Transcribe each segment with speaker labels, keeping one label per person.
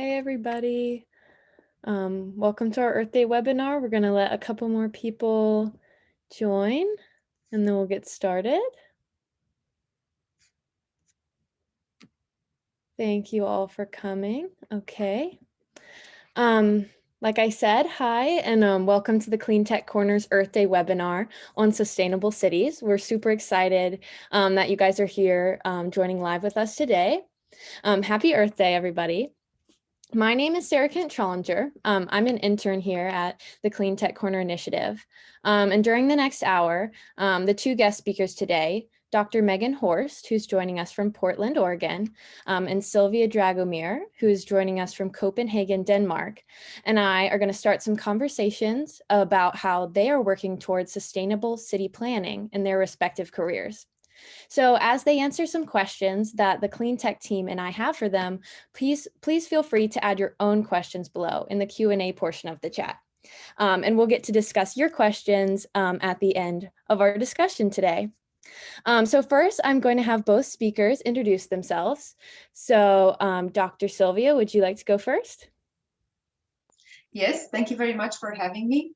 Speaker 1: Hey everybody, welcome to our Earth Day webinar. We're going to let a couple more people join and then we'll get started. Thank you all for coming. Okay. Like I said, hi and welcome to the Cleantech Corner's Earth Day webinar on sustainable cities. We're super excited that you guys are here joining live with us today. Happy Earth Day, everybody. My name is Sarah Kent Trollinger. I'm an intern here at the Cleantech Corner Initiative. And during the next hour, the two guest speakers today, Dr. Megan Horst, who's joining us from Portland, Oregon, and Sylvia Dragomir, who is joining us from Copenhagen, Denmark, and I are going to start some conversations about how they are working towards sustainable city planning in their respective careers. So as they answer some questions that the Cleantech team and I have for them, please feel free to add your own questions below in the Q&A portion of the chat. And we'll get to discuss your questions at the end of our discussion today. So first, I'm going to have both speakers introduce themselves. So Dr. Sylvia, would you like to go first?
Speaker 2: Yes, thank you very much for having me.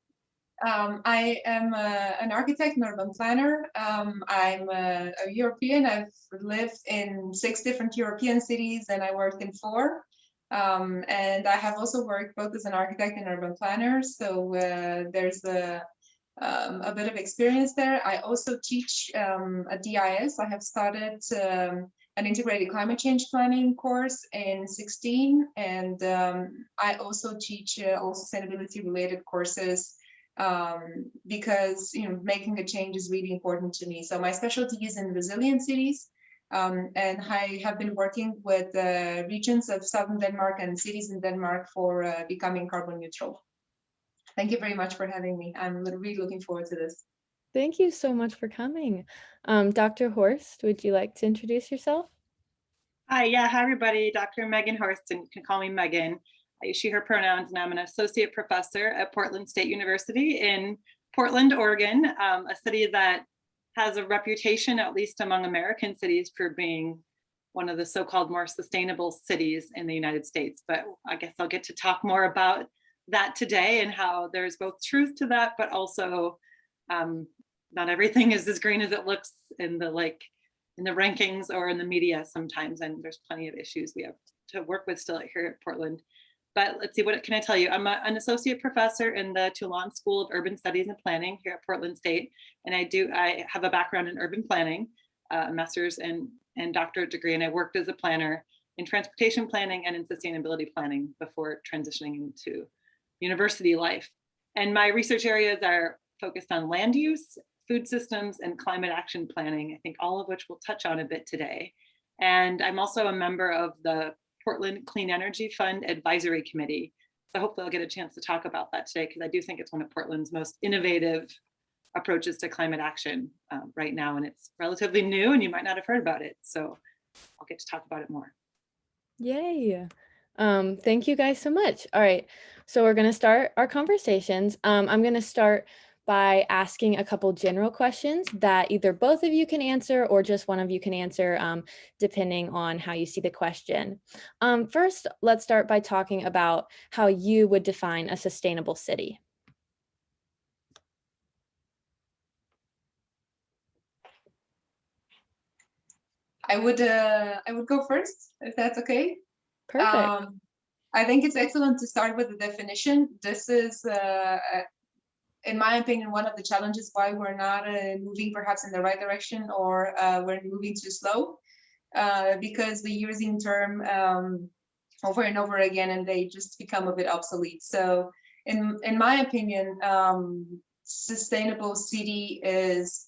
Speaker 2: I am an architect and urban planner. I'm a European. I've lived in 6 different European cities and I worked in 4. And I have also worked both as an architect and urban planner. So there's a bit of experience there. I also teach a DIS. I have started an integrated climate change planning course in 2016. And I also teach all sustainability related courses because making a change is really important to me. So my specialty is in resilient cities, and I have been working with regions of southern Denmark and cities in Denmark for becoming carbon neutral. Thank you very much for having me. I'm really looking forward to this.
Speaker 1: Thank you so much for coming. Dr. Horst, would you like to introduce yourself?
Speaker 3: Hi, everybody. Dr. Megan Horst, and you can call me Megan. I use she, her pronouns, and I'm an associate professor at Portland State University in Portland, Oregon, a city that has a reputation, at least among American cities, for being one of the so-called more sustainable cities in the United States. But I guess I'll get to talk more about that today and how there's both truth to that, but also not everything is as green as it looks in the rankings or in the media sometimes, and there's plenty of issues we have to work with still here at Portland. But let's see, what can I tell you? I'm an associate professor in the Toulon School of Urban Studies and Planning here at Portland State, and I have a background in urban planning, a master's and doctorate degree, and I worked as a planner in transportation planning and in sustainability planning before transitioning into university life. And my research areas are focused on land use, food systems, and climate action planning, I think all of which we'll touch on a bit today. And I'm also a member of the Portland Clean Energy Fund Advisory Committee. So hopefully I'll get a chance to talk about that today, because I do think it's one of Portland's most innovative approaches to climate action right now. And it's relatively new and you might not have heard about it. So I'll get to talk about it more.
Speaker 1: Yay. Thank you guys so much. All right, so we're going to start our conversations. I'm going to start by asking a couple general questions that either both of you can answer or just one of you can answer, depending on how you see the question. First, let's start by talking about how you would define a sustainable city.
Speaker 2: I would go first, if that's okay.
Speaker 1: Perfect.
Speaker 2: I think it's excellent to start with the definition. This is in my opinion, one of the challenges why we're not moving perhaps in the right direction, or we're moving too slow, because we're using term over and over again and they just become a bit obsolete. So in my opinion, sustainable city is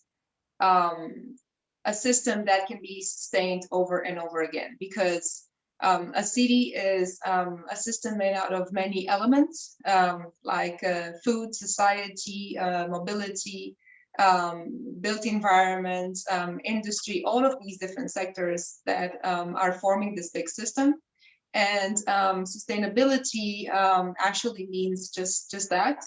Speaker 2: a system that can be sustained over and over again, because a city is a system made out of many elements, like food, society, mobility, built environment, industry, all of these different sectors that are forming this big system. And sustainability actually means just that,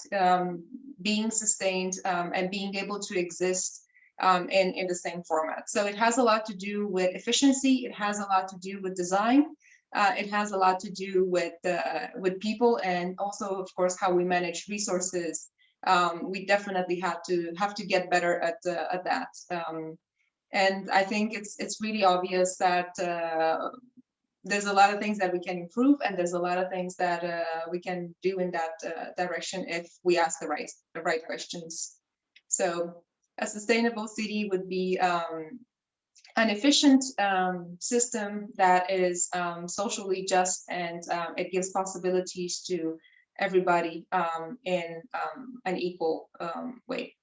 Speaker 2: being sustained and being able to exist in the same format. So it has a lot to do with efficiency. It has a lot to do with design. It has a lot to do with people, and also, of course, how we manage resources. We definitely have to get better at that. And I think it's really obvious that there's a lot of things that we can improve, and there's a lot of things that we can do in that direction if we ask the right questions. So a sustainable city would be an efficient system that is socially just, and it gives possibilities to everybody in an equal way.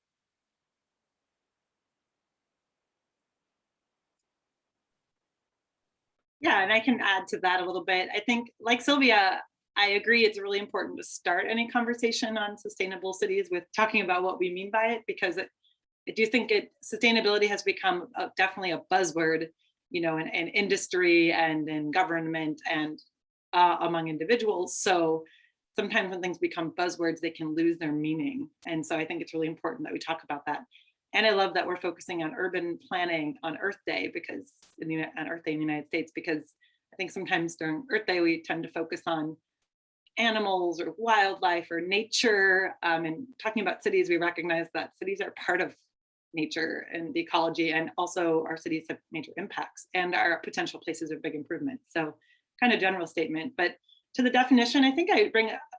Speaker 3: Yeah, and I can add to that a little bit. I think, like Sylvia, I agree it's really important to start any conversation on sustainable cities with talking about what we mean by it, because I do think sustainability has become definitely a buzzword, in industry and in government and among individuals. So sometimes when things become buzzwords, they can lose their meaning. And so I think it's really important that we talk about that. And I love that we're focusing on urban planning on Earth Day, because on Earth Day in the United States, because I think sometimes during Earth Day we tend to focus on animals or wildlife or nature. And talking about cities, we recognize that cities are part of nature and the ecology, and also our cities have major impacts and are potential places of big improvement. So kind of general statement, but to the definition, I think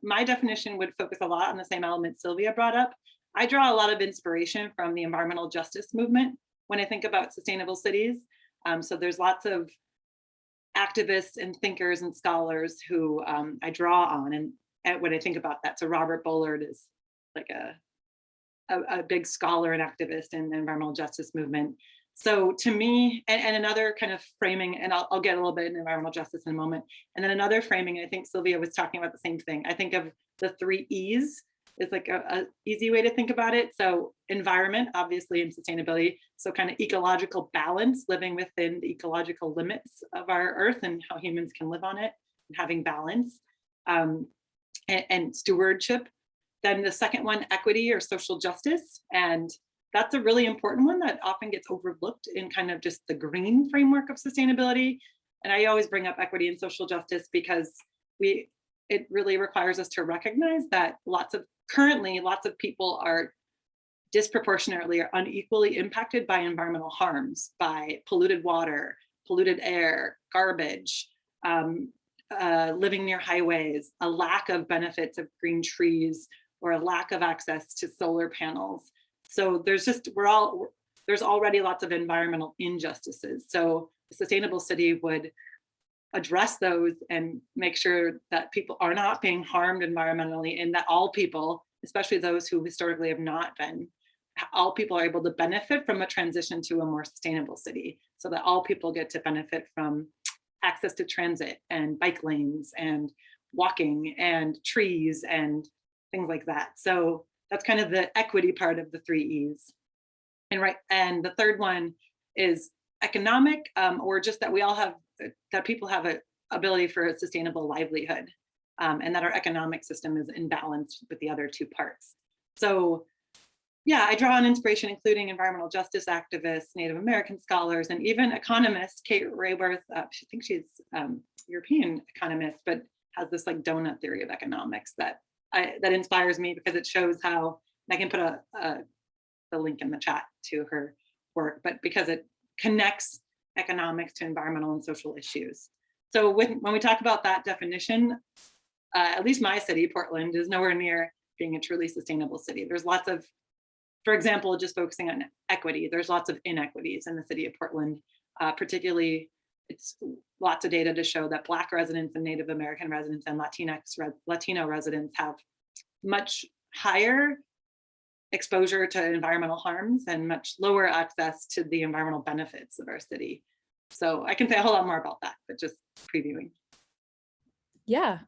Speaker 3: my definition would focus a lot on the same elements Sylvia brought up. I draw a lot of inspiration from the environmental justice movement when I think about sustainable cities. So there's lots of activists and thinkers and scholars who I draw on, and when I think about that, so Robert Bullard is like a big scholar and activist in the environmental justice movement. So to me, and another kind of framing, and I'll get a little bit in environmental justice in a moment, and then another framing, I think Sylvia was talking about the same thing. I think of the 3 E's is like a easy way to think about it. So environment, obviously, and sustainability. So kind of ecological balance, living within the ecological limits of our Earth and how humans can live on it, and having balance, and stewardship. Then the second one, equity or social justice. And that's a really important one that often gets overlooked in kind of just the green framework of sustainability. And I always bring up equity and social justice because it really requires us to recognize that currently lots of people are disproportionately or unequally impacted by environmental harms, by polluted water, polluted air, garbage, living near highways, a lack of benefits of green trees, or a lack of access to solar panels. So there's already lots of environmental injustices. So a sustainable city would address those and make sure that people are not being harmed environmentally, and that all people, especially those who historically have not been, all people are able to benefit from a transition to a more sustainable city, so that all people get to benefit from access to transit and bike lanes and walking and trees and things like that. So that's kind of the equity part of the 3 E's. And the third one is economic, or just that that people have an ability for a sustainable livelihood, and that our economic system is in balance with the other 2 parts. So yeah, I draw on inspiration, including environmental justice activists, Native American scholars, and even economist Kate Raworth. I think she's European economist, but has this like donut theory of economics that inspires me, because it shows how, and I can put the link in the chat to her work, but because it connects economics to environmental and social issues. So when we talk about that definition, at least my city, Portland, is nowhere near being a truly sustainable city. There's lots of, for example, just focusing on equity, there's lots of inequities in the city of Portland, particularly it's lots of data to show that Black residents and Native American residents and Latino residents have much higher exposure to environmental harms and much lower access to the environmental benefits of our city. So I can say a whole lot more about that, but just previewing.
Speaker 1: Yeah,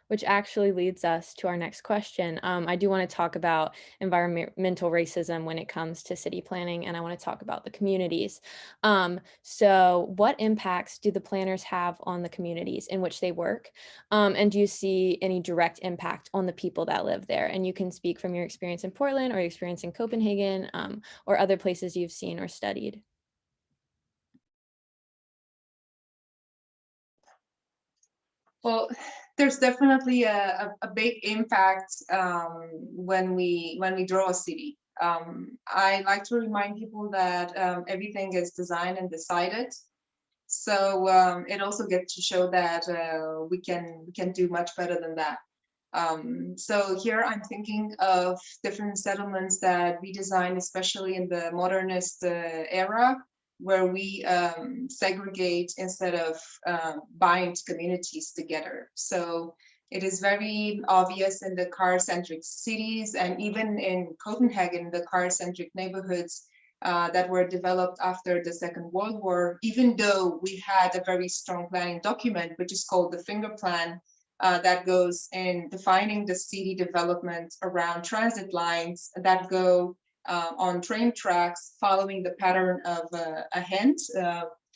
Speaker 1: which actually leads us to our next question. I do want to talk about environmental racism when it comes to city planning, and I want to talk about the communities. So what impacts do the planners have on the communities in which they work? And do you see any direct impact on the people that live there? And you can speak from your experience in Portland or your experience in Copenhagen, or other places you've seen or studied.
Speaker 2: Well, there's definitely a big impact when we draw a city. I like to remind people that everything is designed and decided. So it also gets to show that we can do much better than that. So here I'm thinking of different settlements that we designed, especially in the modernist era, where we segregate instead of bind communities together. So it is very obvious in the car-centric cities, and even in Copenhagen, the car-centric neighborhoods that were developed after the Second World War, even though we had a very strong planning document, which is called the Finger Plan, that goes in defining the city development around transit lines that go on train tracks following the pattern of a hens,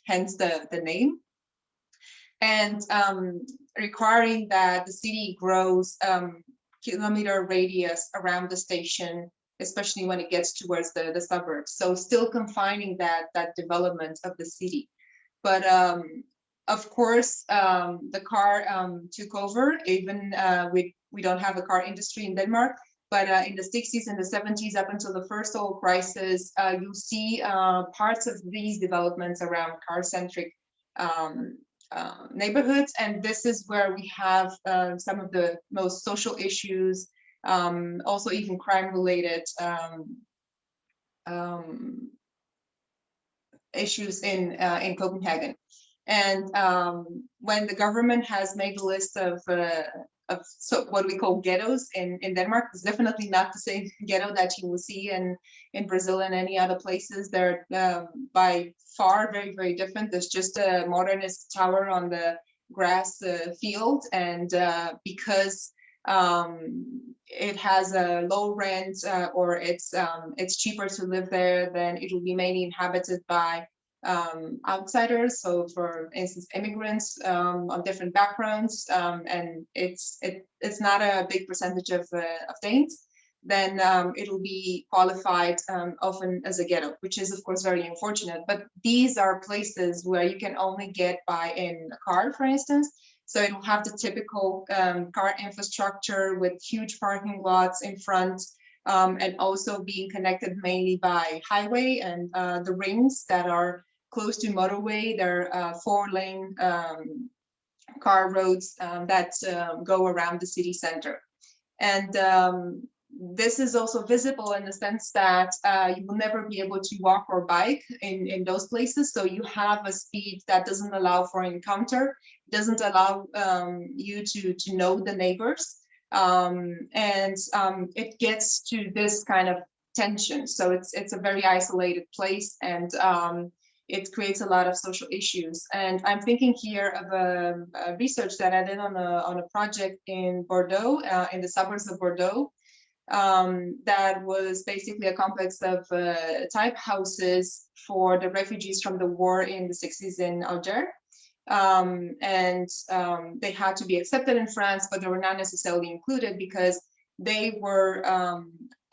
Speaker 2: hence the name, and requiring that the city grows kilometer radius around the station, especially when it gets towards the suburbs. So still confining that development of the city. But of course, the car took over, even we don't have a car industry in Denmark, but in the 60s and the 70s, up until the first oil crisis, you'll see parts of these developments around car-centric neighborhoods. And this is where we have some of the most social issues, also even crime-related issues in Copenhagen. And when the government has made a list of so what we call ghettos in Denmark, it's definitely not the same ghetto that you will see in Brazil and any other places. They're by far very, very different. There's just a modernist tower on the grass field, and because it has a low rent or it's cheaper to live there, then it will be mainly inhabited by outsiders. So for instance, immigrants on different backgrounds, and it's not a big percentage of Danes, then it will be qualified often as a ghetto, which is of course very unfortunate. But these are places where you can only get by in a car, for instance. So it will have the typical car infrastructure with huge parking lots in front, and also being connected mainly by highway and the rings that are close to motorway. There are 4-lane car roads that go around the city center. And this is also visible in the sense that you will never be able to walk or bike in those places. So you have a speed that doesn't allow for encounter, doesn't allow you to know the neighbors. And it gets to this kind of tension. So it's a very isolated place, and it creates a lot of social issues. And I'm thinking here of a research that I did on a project in Bordeaux, in the suburbs of Bordeaux, that was basically a complex of type houses for the refugees from the war in the 60s in Alger. And they had to be accepted in France, but they were not necessarily included because they were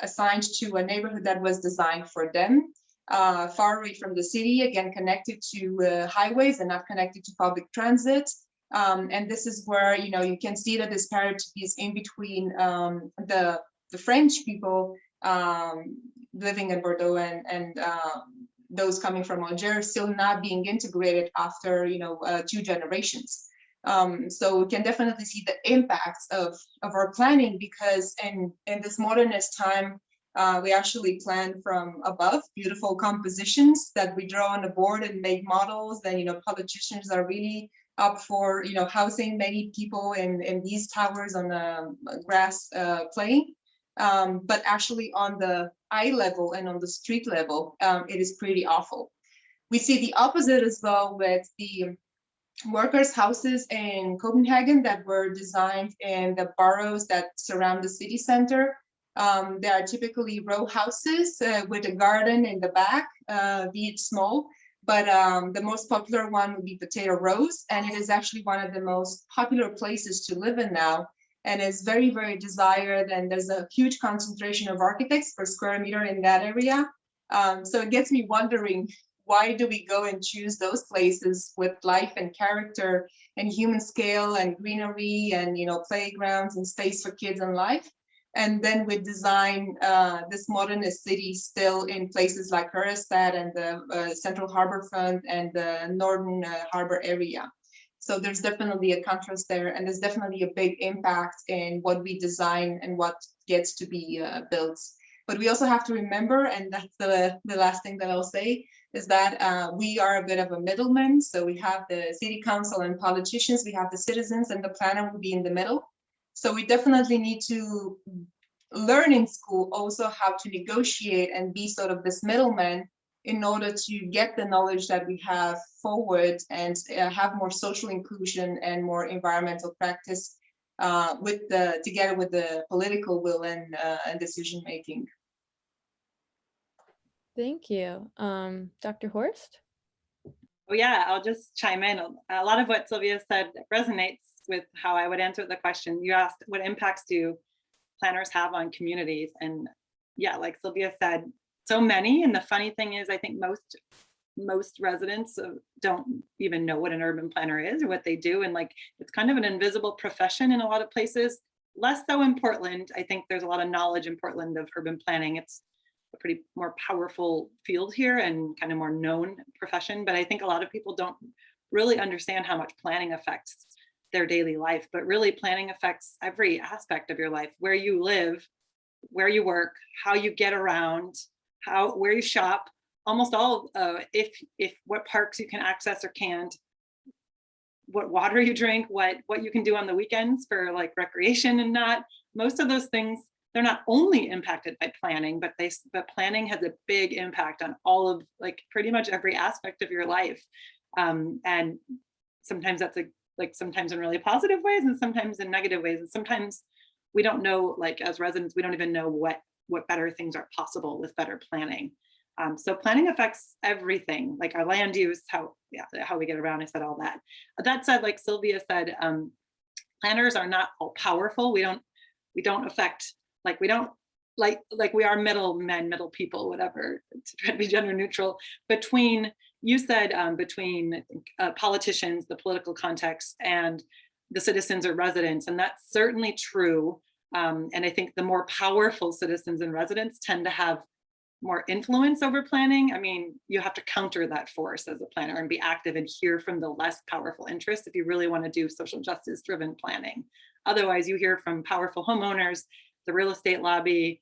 Speaker 2: assigned to a neighborhood that was designed for them, far away from the city, again connected to highways and not connected to public transit. And this is where you can see the disparities in between the French people living in Bordeaux and those coming from Alger, still not being integrated after 2 generations. So we can definitely see the impacts of our planning, because in this modernist time, we actually plan from above, beautiful compositions that we draw on the board and make models. Then politicians are really up for housing many people in these towers on the grass plain. But actually on the eye level and on the street level, it is pretty awful. We see the opposite as well with the workers' houses in Copenhagen that were designed in the boroughs that surround the city center. They are typically row houses with a garden in the back, be it small, but the most popular one would be Potato Rows, and it is actually one of the most popular places to live in now, and is very, very desired, and there's a huge concentration of architects per square meter in that area. So it gets me wondering why do we go and choose those places with life and character and human scale and greenery and, you know, playgrounds and space for kids and life? And then we design this modernist city still in places like Herestad and the Central Harbor Front and the Northern Harbor area. So there's definitely a contrast there, and there's definitely a big impact in what we design and what gets to be built. But we also have to remember, and that's the last thing that I'll say, is that we are a bit of a middleman. So we have the city council and politicians, we have the citizens, and the planner will be in the middle. So we definitely need to learn in school also how to negotiate and be sort of this middleman in order to get the knowledge that we have forward and have more social inclusion and more environmental practice together with the political will and decision making.
Speaker 1: Thank you. Dr. Horst?
Speaker 3: Oh yeah, I'll just chime in. A lot of what Sylvia said resonates with how I would answer the question. You asked, what impacts do planners have on communities? And yeah, like Sylvia said, so many. And the funny thing is, I think most residents don't even know what an urban planner is or what they do. And like, it's kind of an invisible profession in a lot of places, less so in Portland. I think there's a lot of knowledge in Portland of urban planning. It's a pretty more powerful field here and kind of more known profession. But I think a lot of people don't really understand how much planning affects their daily life, but really planning affects every aspect of your life: where you live, where you work, how you get around, where you shop, almost all if what parks you can access or can't, what water you drink, what you can do on the weekends for like recreation and not. Most of those things, they're not only impacted by planning, but planning has a big impact on all of, like, pretty much every aspect of your life. And sometimes that's sometimes in really positive ways and sometimes in negative ways. And sometimes we don't know, like as residents, we don't even know what better things are possible with better planning. So planning affects everything, like our land use, how we get around. I said all that. That said, like Sylvia said, planners are not all powerful. We don't affect, like we don't like we are middle people, whatever, to try to be gender neutral, between, you said, between politicians, the political context, and the citizens or residents. And that's certainly true. And I think the more powerful citizens and residents tend to have more influence over planning. I mean, you have to counter that force as a planner and be active and hear from the less powerful interests if you really want to do social justice driven planning. Otherwise, you hear from powerful homeowners, the real estate lobby,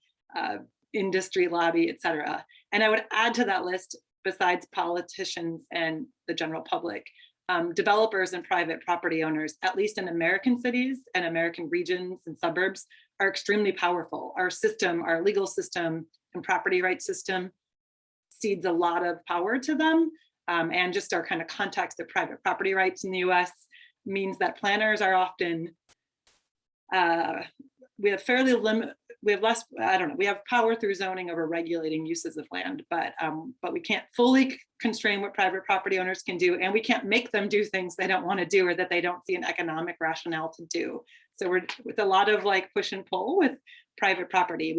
Speaker 3: industry lobby, et cetera. And I would add to that list, besides politicians and the general public, developers and private property owners, at least in American cities and American regions and suburbs, are extremely powerful. Our system, our legal system and property rights system cedes a lot of power to them. And just our kind of context of private property rights in the US means that planners are often, we have power through zoning over regulating uses of land, but we can't fully constrain what private property owners can do, and we can't make them do things they don't want to do or that they don't see an economic rationale to do. So we're with a lot of like push and pull with private property.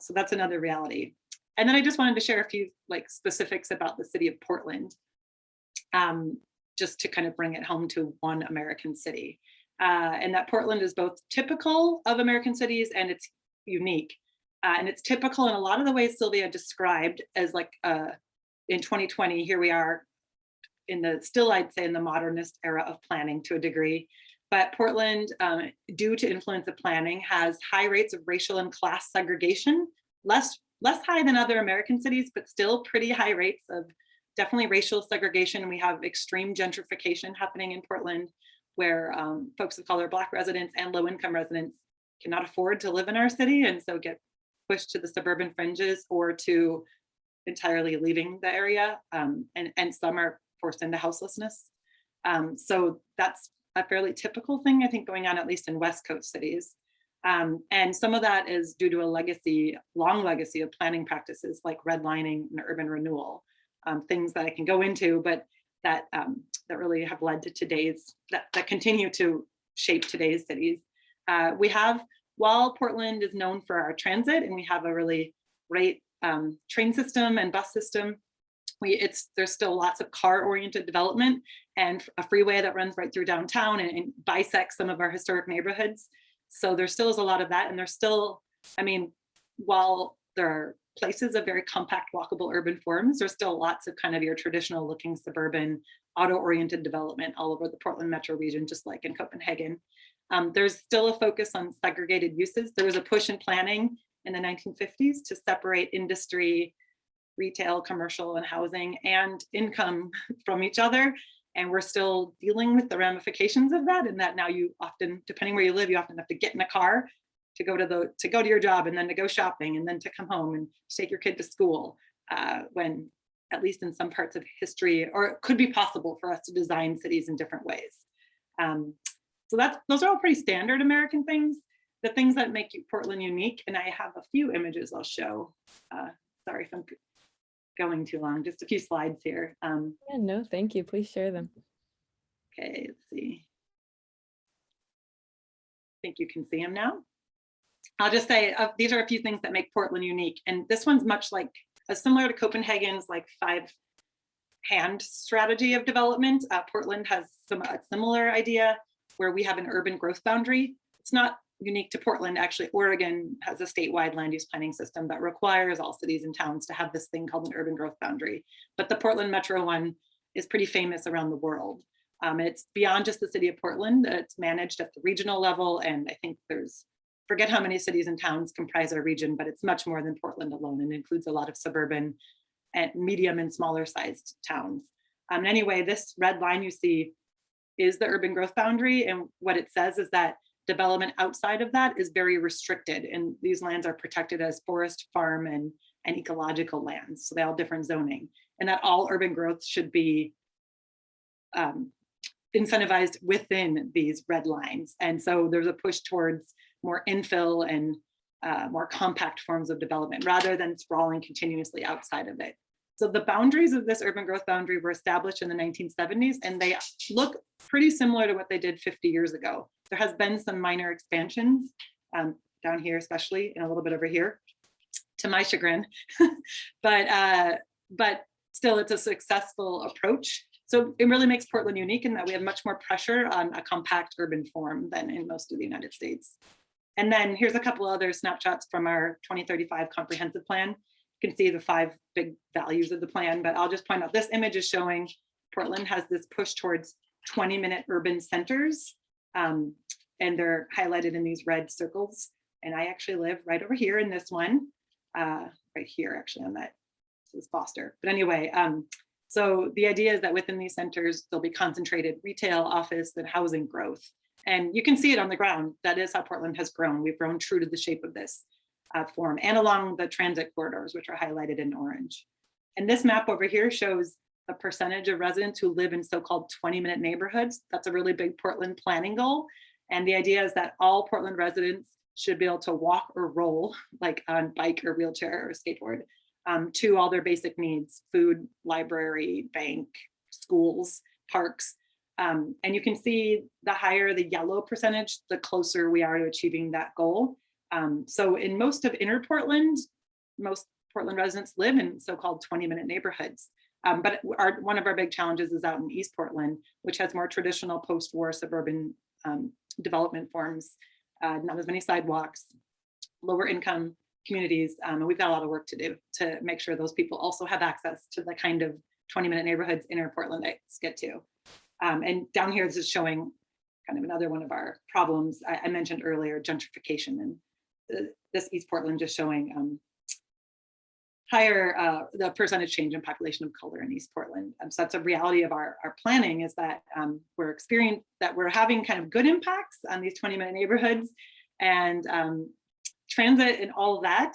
Speaker 3: So that's another reality. And then I just wanted to share a few like specifics about the city of Portland, just to kind of bring it home to one American city. And that Portland is both typical of American cities and it's unique. And it's typical in a lot of the ways Sylvia described, as like in 2020, here we are in I'd say in the modernist era of planning to a degree. But Portland, due to influence of planning, has high rates of racial and class segregation, less high than other American cities, but still pretty high rates of definitely racial segregation. And we have extreme gentrification happening in Portland, where folks of color, Black residents and low-income residents cannot afford to live in our city and so get pushed to the suburban fringes or to entirely leaving the area. And some are forced into houselessness. So that's a fairly typical thing, I think, going on at least in West Coast cities. And some of that is due to a long legacy of planning practices like redlining and urban renewal, things that I can go into, but that really have led to that continue to shape today's cities. While Portland is known for our transit and we have a really great train system and bus system, there's still lots of car-oriented development and a freeway that runs right through downtown and bisects some of our historic neighborhoods. So there still is a lot of that. And there's still, I mean, while there are places of very compact walkable urban forms, there's still lots of kind of your traditional looking suburban auto-oriented development all over the Portland metro region, just like in Copenhagen. There's still a focus on segregated uses. There was a push in planning in the 1950s to separate industry, retail, commercial, and housing and income from each other. And we're still dealing with the ramifications of that, and that now you often, depending where you live, you often have to get in a car to go to your job, and then to go shopping, and then to come home and take your kid to school, when at least in some parts of history, or it could be possible for us to design cities in different ways. So those are all pretty standard American things, the things that make Portland unique. And I have a few images I'll show. Sorry if I'm going too long, just a few slides here.
Speaker 1: Yeah, no, thank you. Please share them.
Speaker 3: Okay, let's see. I think you can see them now. I'll just say these are a few things that make Portland unique. And this one's much like, similar to Copenhagen's like 5-hand strategy of development. Portland has a similar idea where we have an urban growth boundary. It's not unique to Portland. Actually, Oregon has a statewide land use planning system that requires all cities and towns to have this thing called an urban growth boundary. But the Portland Metro one is pretty famous around the world. It's beyond just the city of Portland. It's managed at the regional level. And I think forget how many cities and towns comprise our region, but it's much more than Portland alone, and includes a lot of suburban and medium and smaller sized towns. Anyway, this red line you see is the urban growth boundary. And what it says is that development outside of that is very restricted. And these lands are protected as forest, farm, and ecological lands. So they all different zoning. And that all urban growth should be incentivized within these red lines. And so there's a push towards more infill and more compact forms of development rather than sprawling continuously outside of it. So the boundaries of this urban growth boundary were established in the 1970s, and they look pretty similar to what they did 50 years ago. There has been some minor expansions down here, especially, and a little bit over here, to my chagrin, but still it's a successful approach. So it really makes Portland unique in that we have much more pressure on a compact urban form than in most of the United States. And then here's a couple other snapshots from our 2035 comprehensive plan. You can see the 5 big values of the plan, but I'll just point out this image is showing Portland has this push towards 20-minute urban centers, and they're highlighted in these red circles. And I actually live right over here in this one, right here actually on that, this is Foster. But anyway, so the idea is that within these centers, there'll be concentrated retail, office, and housing growth. And you can see it on the ground. That is how Portland has grown. We've grown true to the shape of this form, and along the transit corridors, which are highlighted in orange. And this map over here shows the percentage of residents who live in so-called 20-minute neighborhoods. That's a really big Portland planning goal. And the idea is that all Portland residents should be able to walk or roll, like on bike or wheelchair or skateboard, to all their basic needs: food, library, bank, schools, parks. And you can see the higher the yellow percentage, the closer we are to achieving that goal. So in most of inner Portland, most Portland residents live in so-called 20-minute neighborhoods. But one of our big challenges is out in East Portland, which has more traditional post-war suburban development forms, not as many sidewalks, lower income communities. And we've got a lot of work to do to make sure those people also have access to the kind of 20-minute neighborhoods inner Portlandites get to. And down here, this is showing kind of another one of our problems. I mentioned earlier, gentrification, and this East Portland just showing higher the percentage change in population of color in East Portland. So that's a reality of our planning, is that we're having kind of good impacts on these 20-minute neighborhoods, and transit and all of that.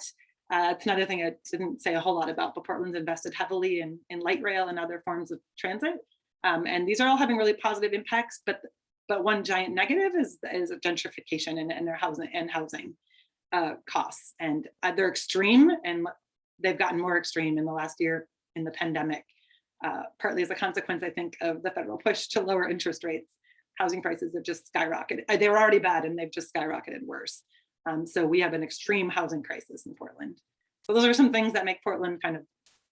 Speaker 3: It's another thing I didn't say a whole lot about, but Portland's invested heavily in light rail and other forms of transit. And these are all having really positive impacts, but one giant negative is gentrification and their housing costs. And they're extreme, and they've gotten more extreme in the last year in the pandemic, partly as a consequence, I think, of the federal push to lower interest rates. Housing prices have just skyrocketed. They were already bad, and they've just skyrocketed worse. So we have an extreme housing crisis in Portland. So those are some things that make Portland kind of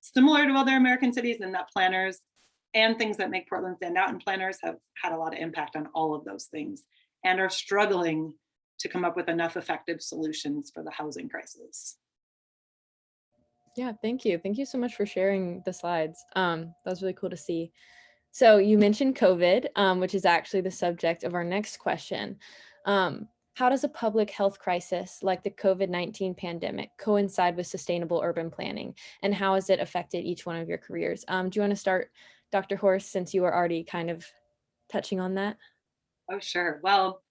Speaker 3: similar to other American cities, and that planners and things that make Portland stand out, and planners have had a lot of impact on all of those things and are struggling to come up with enough effective solutions for the housing crisis.
Speaker 1: Yeah, thank you. Thank you so much for sharing the slides. That was really cool to see. So you mentioned COVID, which is actually the subject of our next question. How does a public health crisis like the COVID-19 pandemic coincide with sustainable urban planning? And how has it affected each one of your careers? Do you want to start, Dr. Horst, since you were already kind of touching on that?
Speaker 3: Oh, sure. Well,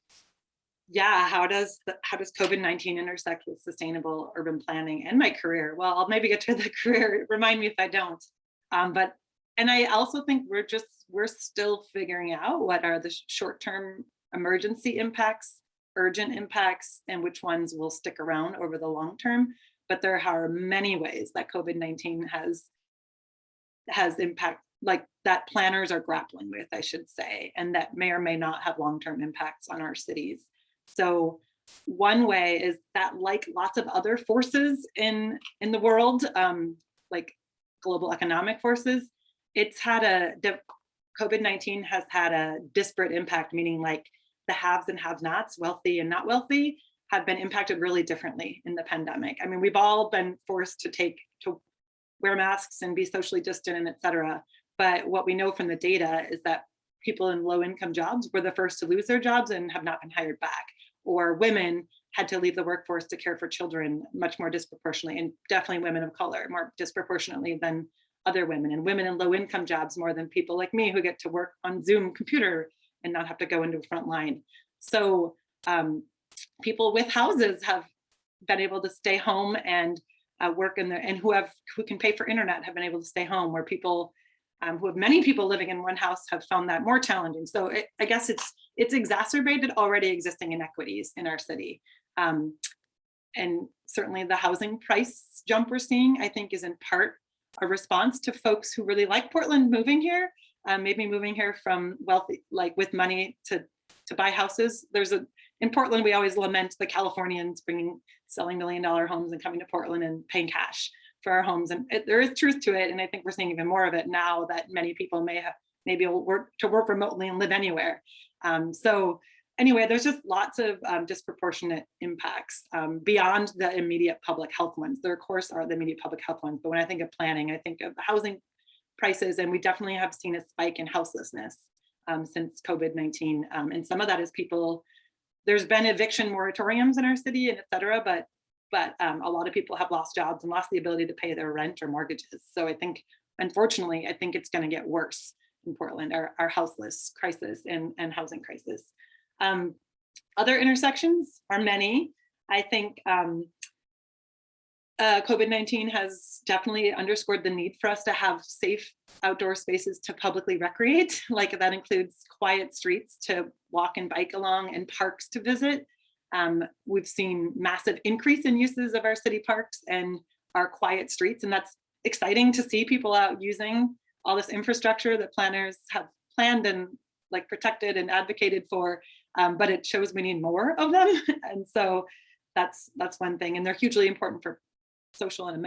Speaker 3: yeah, how does COVID-19 intersect with sustainable urban planning and my career? Well, I'll maybe get to the career. Remind me if I don't. And I also think we're still figuring out what are the short-term emergency impacts, urgent impacts, and which ones will stick around over the long term. But there are many ways that COVID-19 has impact, like that planners are grappling with, I should say, and that may or may not have long-term impacts on our cities. So one way is that, like lots of other forces in the world, like global economic forces, COVID-19 has had a disparate impact, meaning like the haves and have-nots, wealthy and not wealthy, have been impacted really differently in the pandemic. I mean, we've all been forced to wear masks and be socially distant and et cetera. But what we know from the data is that people in low-income jobs were the first to lose their jobs and have not been hired back. Or women had to leave the workforce to care for children much more disproportionately, and definitely women of color more disproportionately than other women, and women in low-income jobs more than people like me who get to work on Zoom computer and not have to go into a front line. So people with houses have been able to stay home and work in and who can pay for internet have been able to stay home, where people who have many people living in one house have found that more challenging. So I guess it's exacerbated already existing inequities in our city. And certainly the housing price jump we're seeing, I think, is in part a response to folks who really like Portland moving here, maybe moving here from wealthy, like with money to buy houses. In Portland, we always lament the Californians selling $1 million homes and coming to Portland and paying cash for our homes. And there is truth to it. And I think we're seeing even more of it now that many people maybe work remotely and live anywhere. So anyway, there's just lots of disproportionate impacts beyond the immediate public health ones. There, of course, are the immediate public health ones. But when I think of planning, I think of the housing prices, and we definitely have seen a spike in houselessness since COVID-19. And some of that is there's been eviction moratoriums in our city and et cetera, but a lot of people have lost jobs and lost the ability to pay their rent or mortgages. So I think, unfortunately, it's going to get worse in Portland, our houseless crisis and housing crisis. Other intersections are many. I think COVID-19 has definitely underscored the need for us to have safe outdoor spaces to publicly recreate. Like that includes quiet streets to walk and bike along and parks to visit. We've seen massive increase in uses of our city parks and our quiet streets, and that's exciting to see people out using all this infrastructure that planners have planned and like protected and advocated for, but it shows we need more of them. And so that's one thing, and they're hugely important for social and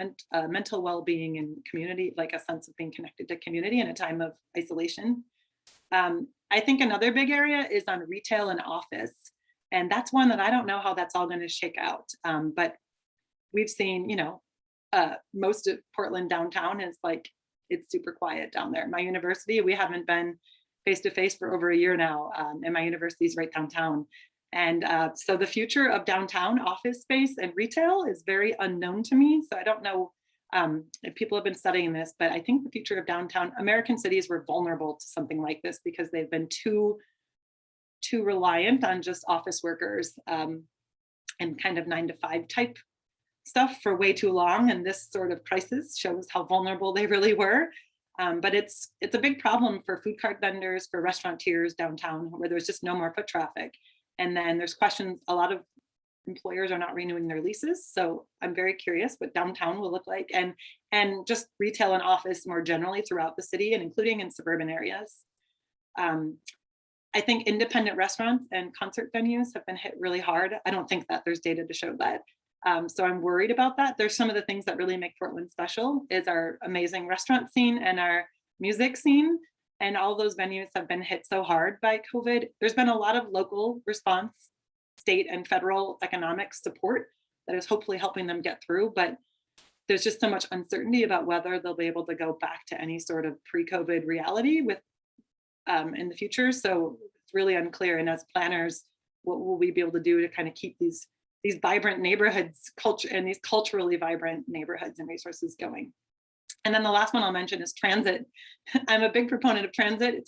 Speaker 3: mental well-being and community, like a sense of being connected to community in a time of isolation. I think another big area is on retail and office. And that's one that I don't know how that's all going to shake out. But we've seen, most of Portland downtown is it's super quiet down there. My university, we haven't been face-to-face for over a year now. And my university is right downtown. And so the future of downtown office space and retail is very unknown to me. So I don't know if people have been studying this, but I think the future of downtown American cities were vulnerable to something like this because they've been too reliant on just office workers and kind of 9-to-5 type stuff for way too long. And this sort of crisis shows how vulnerable they really were. But it's a big problem for food cart vendors, for restaurateurs downtown, where there's just no more foot traffic. And then there's questions, a lot of employers are not renewing their leases. So I'm very curious what downtown will look like, and just retail and office more generally throughout the city and including in suburban areas. I think independent restaurants and concert venues have been hit really hard. I don't think that there's data to show that. So I'm worried about that. There's some of the things that really make Portland special is our amazing restaurant scene and our music scene. And all those venues have been hit so hard by COVID. There's been a lot of local response, state and federal economic support that is hopefully helping them get through. But there's just so much uncertainty about whether they'll be able to go back to any sort of pre-COVID reality with in the future. So it's really unclear. And as planners, what will we be able to do to kind of keep these vibrant neighborhoods, culture, and these culturally vibrant neighborhoods and resources going? And then the last one I'll mention is transit. I'm a big proponent of transit.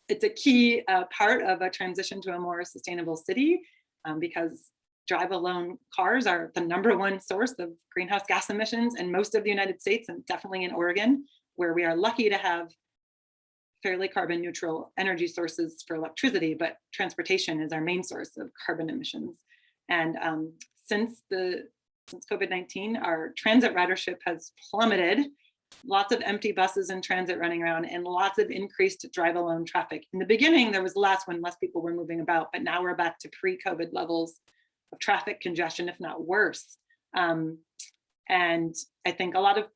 Speaker 3: It's a key part of a transition to a more sustainable city because drive-alone cars are the #1 source of greenhouse gas emissions in most of the United States, and definitely in Oregon, where we are lucky to have fairly carbon neutral energy sources for electricity, but transportation is our main source of carbon emissions. And since COVID-19, our transit ridership has plummeted. Lots of empty buses and transit running around, and lots of increased drive-alone traffic. In the beginning, there was less when less people were moving about, but now we're back to pre-COVID levels of traffic congestion, if not worse. And I think a lot of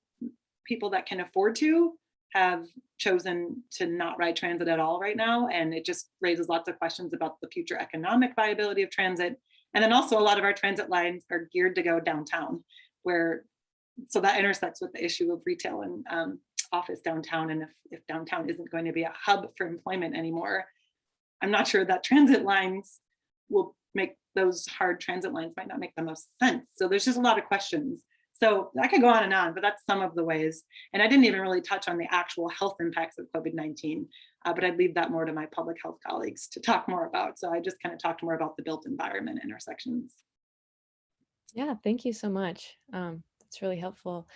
Speaker 3: people that can afford to have chosen to not ride transit at all right now. And it just raises lots of questions about the future economic viability of transit. And then also a lot of our transit lines are geared to go downtown, so that intersects with the issue of retail and office downtown. And if downtown isn't going to be a hub for employment anymore, I'm not sure that transit lines will make those hard transit lines might not make the most sense. So there's just a lot of questions. So I could go on, but that's some of the ways. And I didn't even really touch on the actual health impacts of COVID-19, but I'd leave that more to my public health colleagues to talk more about. So I just kind of talked more about the built environment intersections.
Speaker 1: Yeah, thank you so much. That's really helpful.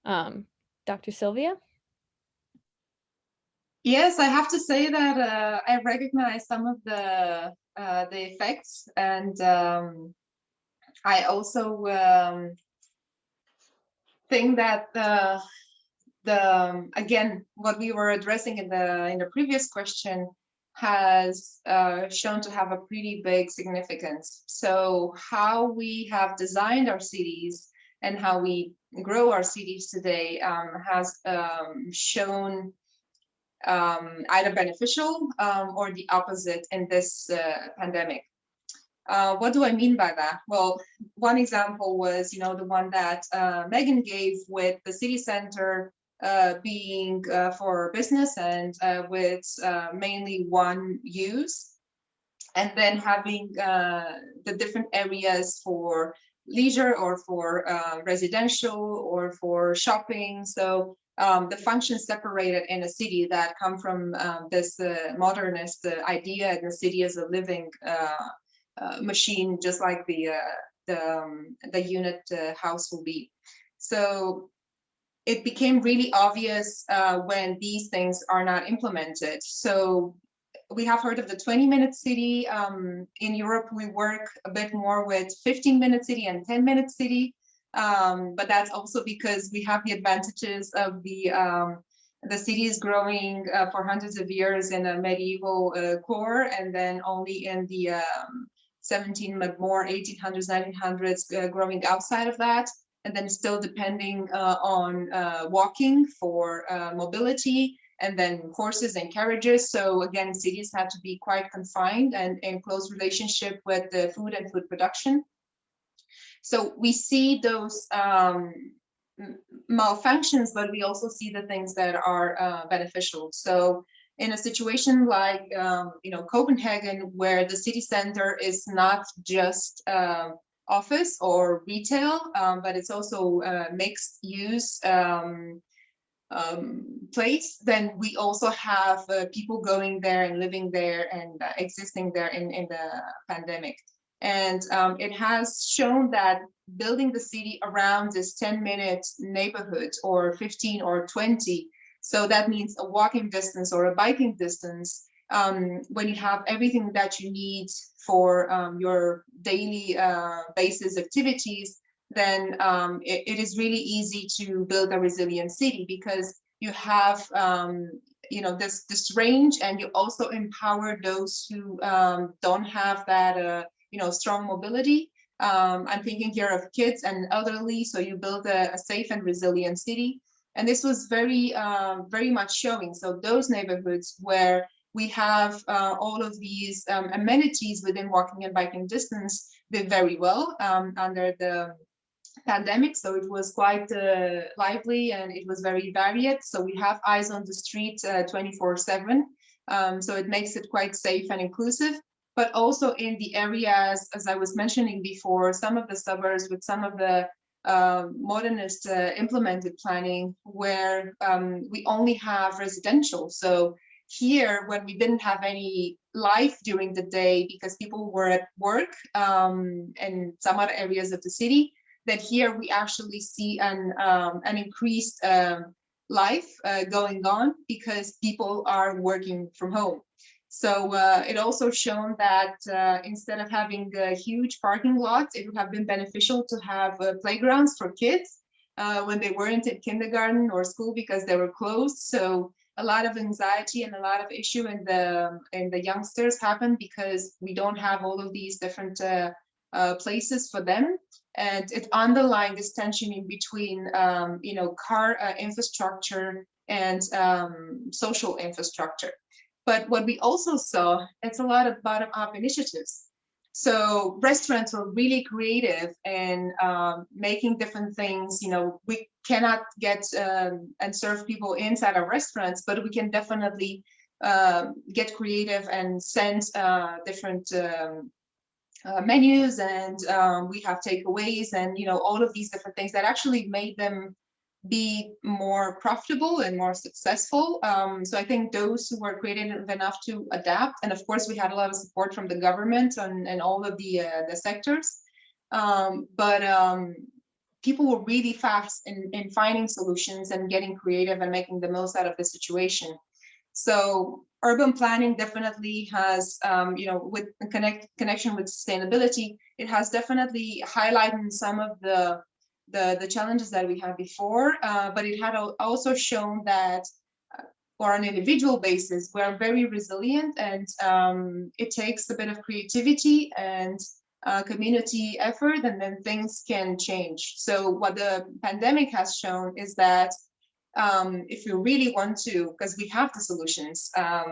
Speaker 1: Dr. Sylvia?
Speaker 2: Yes, I have to say that I recognize some of the effects, and I also think that again, what we were addressing in the previous question has shown to have a pretty big significance. So how we have designed our cities and how we grow our cities today has shown either beneficial or the opposite in this pandemic. What do I mean by that? Well, one example was, the one that Megan gave with the city center being for business and with mainly one use, and then having the different areas for leisure or for residential or for shopping. So the functions separated in a city that come from this modernist idea in the city as a living machine, just like the unit house will be. So it became really obvious when these things are not implemented. So we have heard of the 20-minute city. In Europe, we work a bit more with 15-minute city and 10-minute city. But that's also because we have the advantages of the cities growing for hundreds of years in a medieval core, and then only in the 1800s, 1900s growing outside of that, and then still depending on walking for mobility, and then horses and carriages. So again, cities have to be quite confined and in close relationship with the food and food production. So we see those malfunctions, but we also see the things that are beneficial. So in a situation like Copenhagen, where the city center is not just office or retail, but it's also mixed use place, then we also have people going there and living there and existing there in the pandemic. And it has shown that building the city around this 10-minute neighborhood or 15 or 20, so that means a walking distance or a biking distance, when you have everything that you need for your daily basis activities, then it is really easy to build a resilient city, because you have this range, and you also empower those who don't have that strong mobility I'm thinking here of kids and elderly, so you build a safe and resilient city. And this was very much showing. So those neighborhoods where we have all of these amenities within walking and biking distance did very well under the pandemic. So it was quite lively and it was very varied. So we have eyes on the street 24/7. So it makes it quite safe and inclusive. But also in the areas, as I was mentioning before, some of the suburbs with some of the modernist implemented planning where we only have residential. So here, when we didn't have any life during the day because people were at work in some other areas of the city, that here we actually see an increased life going on because people are working from home. So it also shown that instead of having huge parking lots, it would have been beneficial to have playgrounds for kids when they weren't in kindergarten or school because they were closed. So a lot of anxiety and a lot of issue in the youngsters happen because we don't have all of these different places for them. And it underlined this tension in between, car infrastructure and social infrastructure. But what we also saw, it's a lot of bottom-up initiatives. So restaurants were really creative in making different things. We cannot get and serve people inside our restaurants, but we can definitely get creative and send different menus, and we have takeaways and all of these different things that actually made them be more profitable and more successful. So I think those who were creative enough to adapt, and of course we had a lot of support from the government and all of the sectors, but people were really fast in finding solutions and getting creative and making the most out of the situation. So urban planning definitely has, with connection with sustainability, it has definitely highlighted some of the challenges that we had before, but it had also shown that for an individual basis, we're very resilient, and it takes a bit of creativity and community effort, and then things can change. So what the pandemic has shown is that if you really want to, because we have the solutions,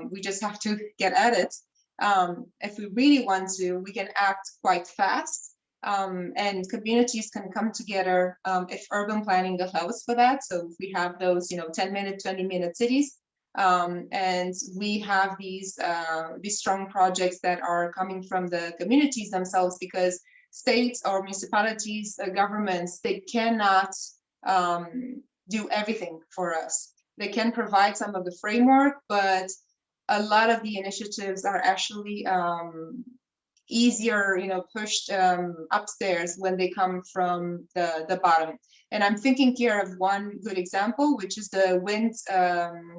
Speaker 2: we just have to get at it. If we really want to, we can act quite fast. And communities can come together if urban planning allows for that. So if we have those, 10-minute, 20-minute cities, and we have these strong projects that are coming from the communities themselves, because states or municipalities, governments, they cannot do everything for us. They can provide some of the framework, but a lot of the initiatives are actually easier, pushed upstairs when they come from the bottom. And I'm thinking here of one good example, which is the wind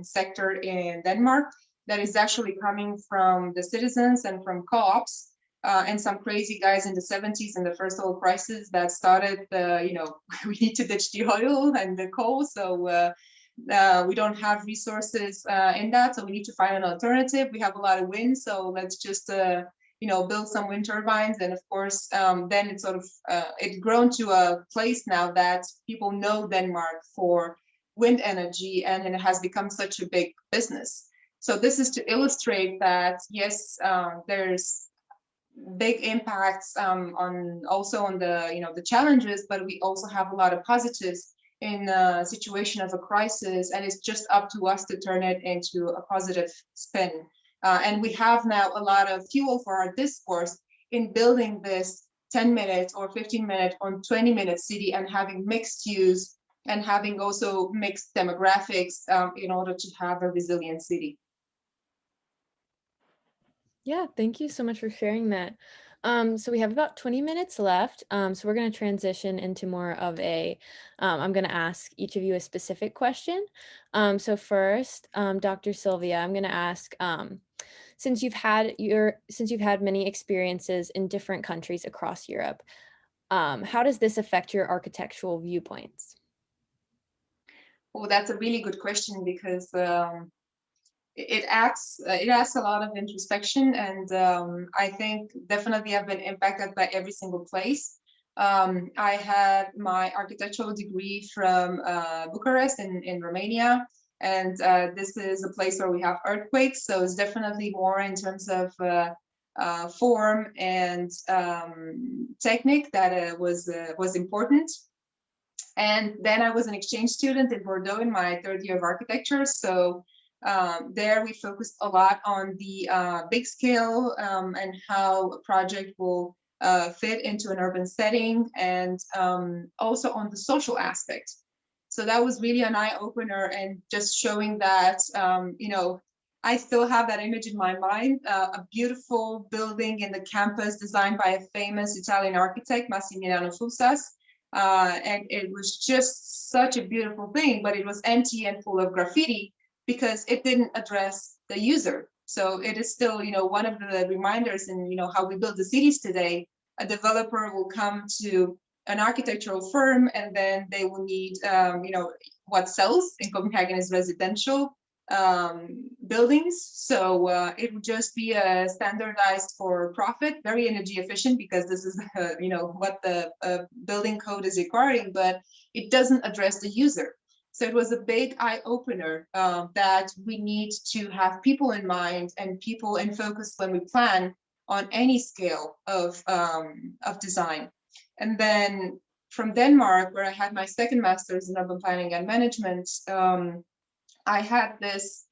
Speaker 2: sector in Denmark, that is actually coming from the citizens and from co-ops and some crazy guys in the 70s in the first oil crisis that started we need to ditch the oil and the coal, so we don't have resources in that, so we need to find an alternative. We have a lot of wind, so let's just build some wind turbines. And of course, then it's sort of it's grown to a place now that people know Denmark for wind energy, and it has become such a big business. So this is to illustrate that yes, there's big impacts on the the challenges, but we also have a lot of positives in a situation of a crisis, and it's just up to us to turn it into a positive spin. And we have now a lot of fuel for our discourse in building this 10-minute or 15-minute or 20-minute city, and having mixed use and having also mixed demographics in order to have a resilient city.
Speaker 1: Yeah, thank you so much for sharing that. So we have about 20 minutes left. So we're going to transition into more of a, I'm going to ask each of you a specific question. So first, Dr. Sylvia, I'm going to ask, since you've had many experiences in different countries across Europe, how does this affect your architectural viewpoints?
Speaker 2: Well, that's a really good question, because it asks a lot of introspection, and I think definitely I've been impacted by every single place. I had my architectural degree from Bucharest in Romania. And this is a place where we have earthquakes. So it's definitely more in terms of form and technique that was important. And then I was an exchange student in Bordeaux in my third year of architecture. So there we focused a lot on the big scale and how a project will fit into an urban setting, and also on the social aspect. So that was really an eye-opener, and just showing that, you know, I still have that image in my mind, a beautiful building in the campus designed by a famous Italian architect, Massimiliano Fusas. And it was just such a beautiful thing, but it was empty and full of graffiti because it didn't address the user. So it is still, you know, one of the reminders in, you know, how we build the cities today. A developer will come to an architectural firm, and then they will need, you know, what sells in Copenhagen is residential buildings. So it would just be standardized for profit, very energy efficient, because this is, you know, what the building code is requiring, but it doesn't address the user. So it was a big eye opener that we need to have people in mind and people in focus when we plan on any scale of design. And then from Denmark, where I had my second master's in urban planning and management, I had this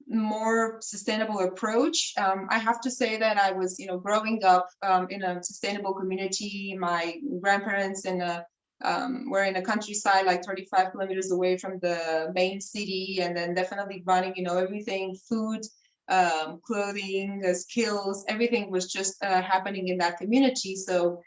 Speaker 2: more sustainable approach. I have to say that I was, you know, growing up in a sustainable community. My grandparents were in a countryside, like 35 kilometers away from the main city, and then definitely running, you know, everything, food, clothing, skills, everything was just happening in that community. So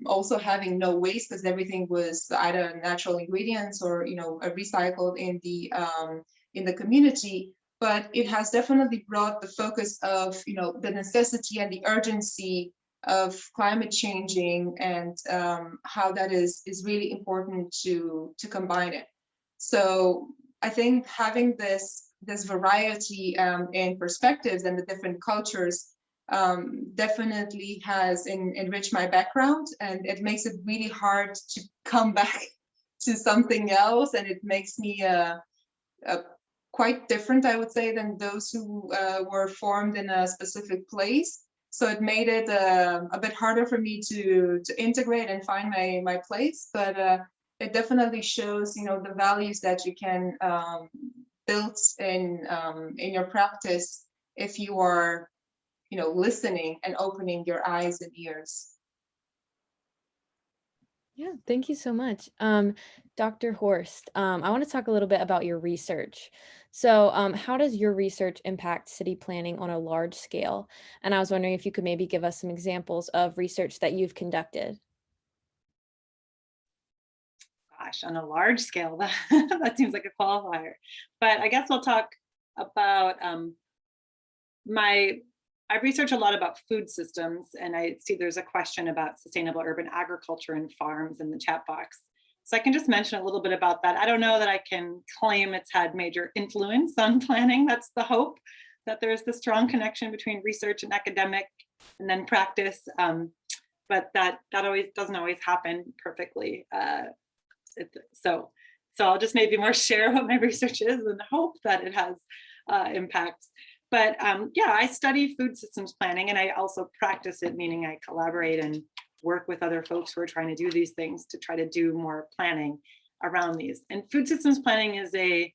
Speaker 2: also having no waste, because everything was either natural ingredients or, you know, recycled in the community. But it has definitely brought the focus of, you know, the necessity and the urgency of climate changing, and how that is really important to combine it. So I think having this variety in perspectives and the different cultures definitely has enriched my background, and it makes it really hard to come back to something else, and it makes me quite different, I would say, than those who were formed in a specific place. So it made it a bit harder for me to integrate and find my place, but it definitely shows, you know, the values that you can build in your practice if you are, you know, listening and opening your eyes and ears.
Speaker 1: Yeah, thank you so much. Dr. Horst, I want to talk a little bit about your research. So how does your research impact city planning on a large scale? And I was wondering if you could maybe give us some examples of research that you've conducted.
Speaker 3: Gosh, on a large scale, that seems like a qualifier. But I guess I'll talk about I research a lot about food systems, and I see there's a question about sustainable urban agriculture and farms in the chat box. So I can just mention a little bit about that. I don't know that I can claim it's had major influence on planning. That's the hope, that there's the strong connection between research and academic and then practice. But that always doesn't always happen perfectly. So I'll just maybe more share what my research is and hope that it has impacts. But yeah, I study food systems planning, and I also practice it, meaning I collaborate and work with other folks who are trying to do these things to try to do more planning around these. And food systems planning is a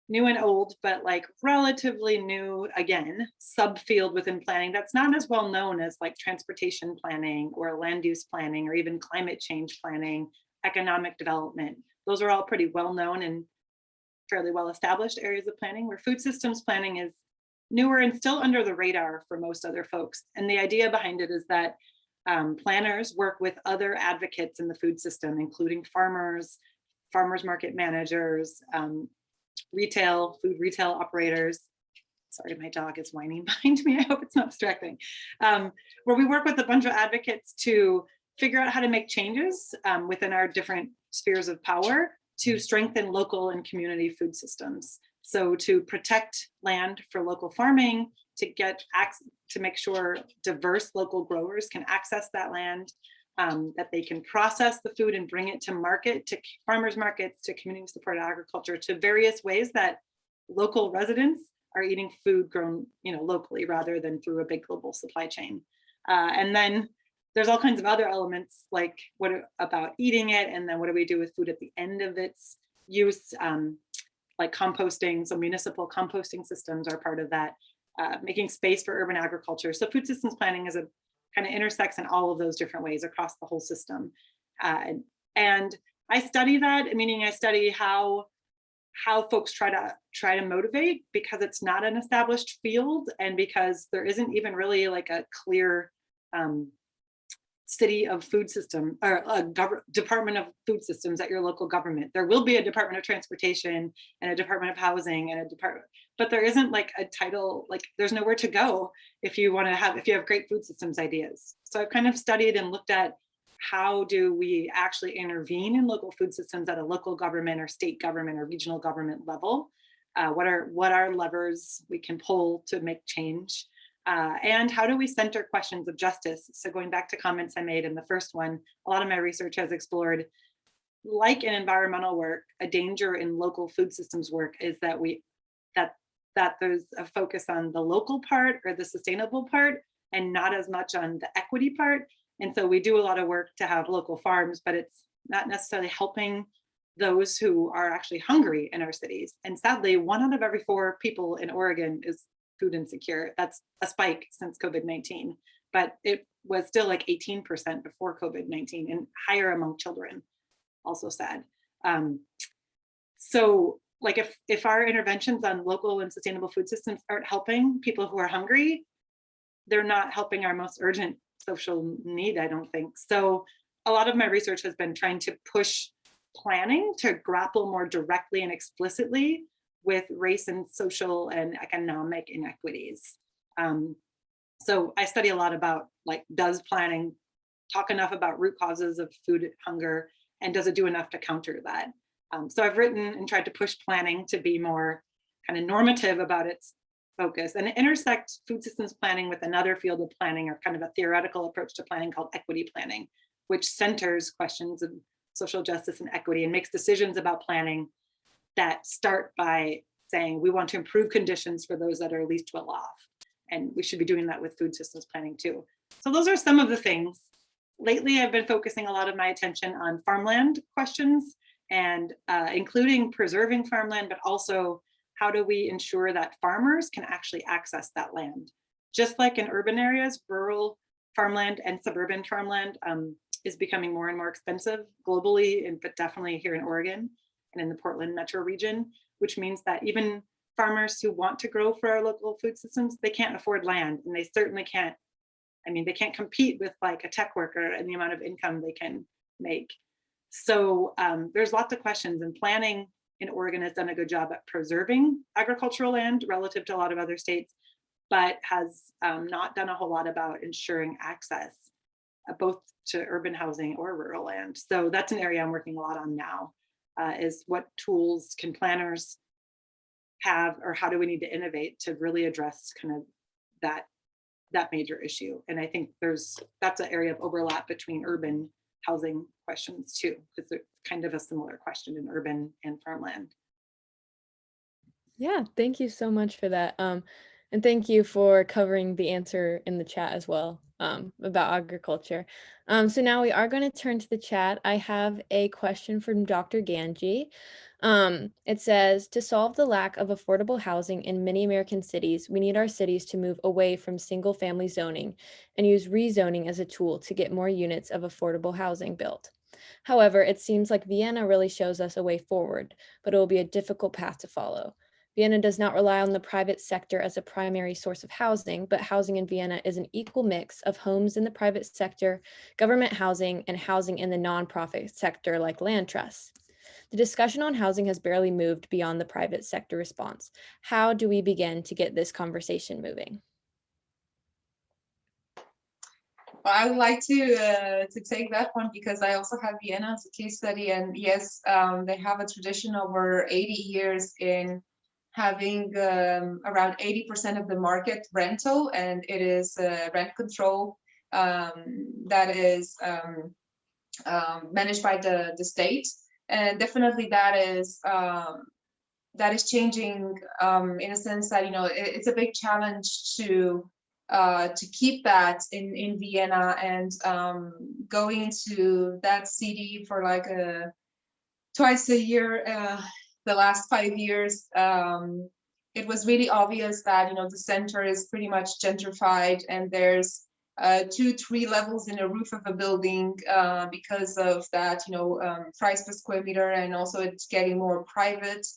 Speaker 3: new and old, but like relatively new, again, subfield within planning that's not as well known as like transportation planning or land use planning or even climate change planning, economic development. Those are all pretty well known and fairly well established areas of planning, where food systems planning is newer and still under the radar for most other folks. And the idea behind it is that planners work with other advocates in the food system, including farmers market managers, food retail operators. Sorry, my dog is whining behind me. I hope it's not distracting. Where we work with a bunch of advocates to figure out how to make changes within our different spheres of power to strengthen local and community food systems. So to protect land for local farming, to make sure diverse local growers can access that land, that they can process the food and bring it to market, to farmers markets, to community supported agriculture, to various ways that local residents are eating food grown, locally rather than through a big global supply chain. And then there's all kinds of other elements, like what about eating it, and then what do we do with food at the end of its use, like composting. So municipal composting systems are part of that, making space for urban agriculture. So food systems planning is a kind of intersects in all of those different ways across the whole system. And I study that, meaning I study how folks try to motivate, because it's not an established field, and because there isn't even really like a clear city of food system or a department of food systems at your local government. There will be a department of transportation and a department of housing and a department, but there isn't like a title, like there's nowhere to go if you have great food systems ideas. So I've kind of studied and looked at how do we actually intervene in local food systems at a local government or state government or regional government level. What are levers we can pull to make change? And how do we center questions of justice? So going back to comments I made in the first one, a lot of my research has explored, like in environmental work, a danger in local food systems work is that that there's a focus on the local part or the sustainable part and not as much on the equity part. And so we do a lot of work to have local farms, but it's not necessarily helping those who are actually hungry in our cities. And sadly, 1 out of every 4 people in Oregon is food insecure. That's a spike since COVID-19, but it was still like 18% before COVID-19 and higher among children, also sad. So like if our interventions on local and sustainable food systems aren't helping people who are hungry, they're not helping our most urgent social need, I don't think. So a lot of my research has been trying to push planning to grapple more directly and explicitly with race and social and economic inequities. So I study a lot about, like, does planning talk enough about root causes of food hunger, and does it do enough to counter that? So I've written and tried to push planning to be more kind of normative about its focus, and intersect food systems planning with another field of planning, or kind of a theoretical approach to planning called equity planning, which centers questions of social justice and equity and makes decisions about planning that start by saying we want to improve conditions for those that are least well off. And we should be doing that with food systems planning too. So those are some of the things. Lately, I've been focusing a lot of my attention on farmland questions, and including preserving farmland, but also how do we ensure that farmers can actually access that land? Just like in urban areas, rural farmland and suburban farmland is becoming more and more expensive globally, but definitely here in Oregon and in the Portland metro region, which means that even farmers who want to grow for our local food systems, they can't afford land, and they certainly can't, they can't compete with like a tech worker and the amount of income they can make. So there's lots of questions, and planning in Oregon has done a good job at preserving agricultural land relative to a lot of other states, but has not done a whole lot about ensuring access both to urban housing or rural land. So that's an area I'm working a lot on now, is what tools can planners have, or how do we need to innovate to really address kind of that major issue? And I think that's an area of overlap between urban housing questions too, because it's kind of a similar question in urban and farmland.
Speaker 1: Yeah, thank you so much for that. And thank you for covering the answer in the chat as well, about agriculture. So now we are going to turn to the chat. I have a question from Dr. Ganji. It says, to solve the lack of affordable housing in many American cities, we need our cities to move away from single family zoning and use rezoning as a tool to get more units of affordable housing built. However, it seems like Vienna really shows us a way forward, but it will be a difficult path to follow. Vienna does not rely on the private sector as a primary source of housing, but housing in Vienna is an equal mix of homes in the private sector, government housing, and housing in the nonprofit sector like land trusts. The discussion on housing has barely moved beyond the private sector response. How do we begin to get this conversation moving?
Speaker 2: Well, I would like to take that one, because I also have Vienna as a case study, and yes, they have a tradition over 80 years in having around 80% of the market rental, and it is rent control that is managed by the state. And definitely that is changing in a sense that, you know, it's a big challenge to keep that in Vienna, and going to that city for like twice a year the last 5 years. It was really obvious that, you know, the center is pretty much gentrified, and there's 2-3 levels in a roof of a building because of that, you know, price per square meter, and also it's getting more private.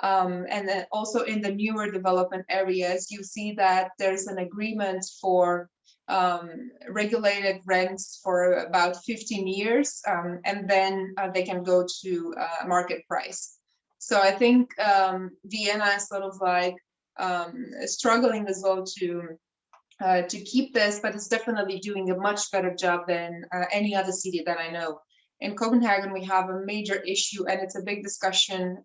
Speaker 2: And then also in the newer development areas, you see that there's an agreement for regulated rents for about 15 years, and then they can go to market price. So I think Vienna is sort of like struggling as well to keep this, but it's definitely doing a much better job than any other city that I know. In Copenhagen, we have a major issue, and it's a big discussion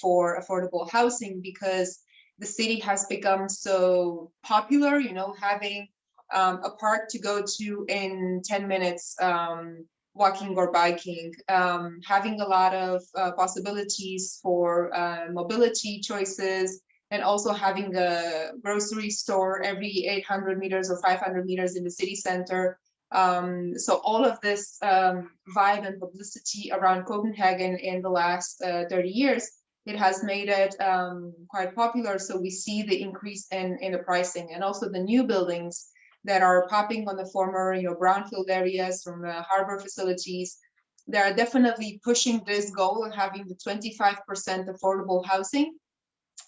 Speaker 2: for affordable housing, because the city has become so popular, you know, having a park to go to in 10 minutes, walking or biking, having a lot of possibilities for mobility choices, and also having a grocery store every 800 meters or 500 meters in the city center. So all of this vibe and publicity around Copenhagen in the last 30 years, it has made it quite popular. So we see the increase in the pricing, and also the new buildings that are popping on the former, you know, brownfield areas from the harbor facilities. They are definitely pushing this goal of having the 25% affordable housing.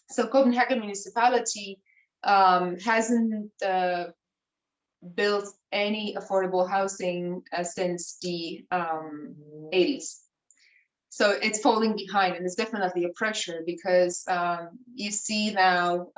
Speaker 2: So Copenhagen municipality hasn't built any affordable housing since the 80s. So it's falling behind, and it's definitely a pressure, because you see now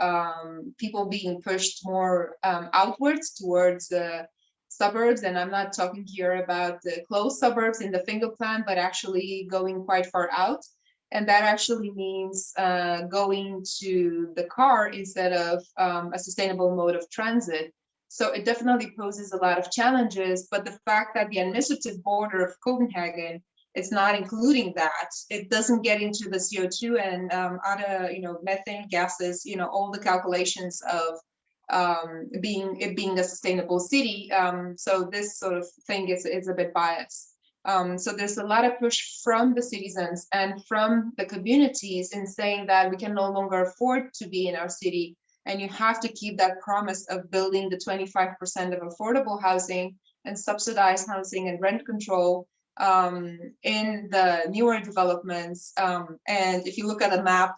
Speaker 2: people being pushed more outwards towards the suburbs. And I'm not talking here about the close suburbs in the finger plan, but actually going quite far out. And that actually means going to the car instead of a sustainable mode of transit. So it definitely poses a lot of challenges, but the fact that the administrative border of Copenhagen, it's not including that, it doesn't get into the CO2 and other, you know, methane gases, you know, all the calculations of being a sustainable city. So this sort of thing is a bit biased. So there's a lot of push from the citizens and from the communities in saying that we can no longer afford to be in our city, and you have to keep that promise of building the 25% of affordable housing and subsidized housing and rent control in the newer developments. And if you look at a map,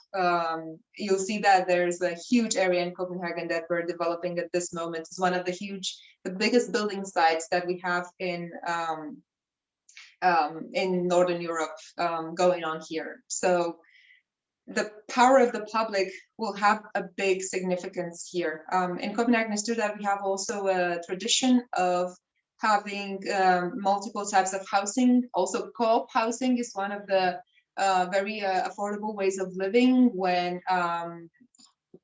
Speaker 2: you'll see that there's a huge area in Copenhagen that we're developing at this moment. It's one of the biggest building sites that we have in Northern Europe going on here. So the power of the public will have a big significance here. In Copenhagen, that we have also a tradition of having multiple types of housing. Also, co-op housing is one of the very affordable ways of living, when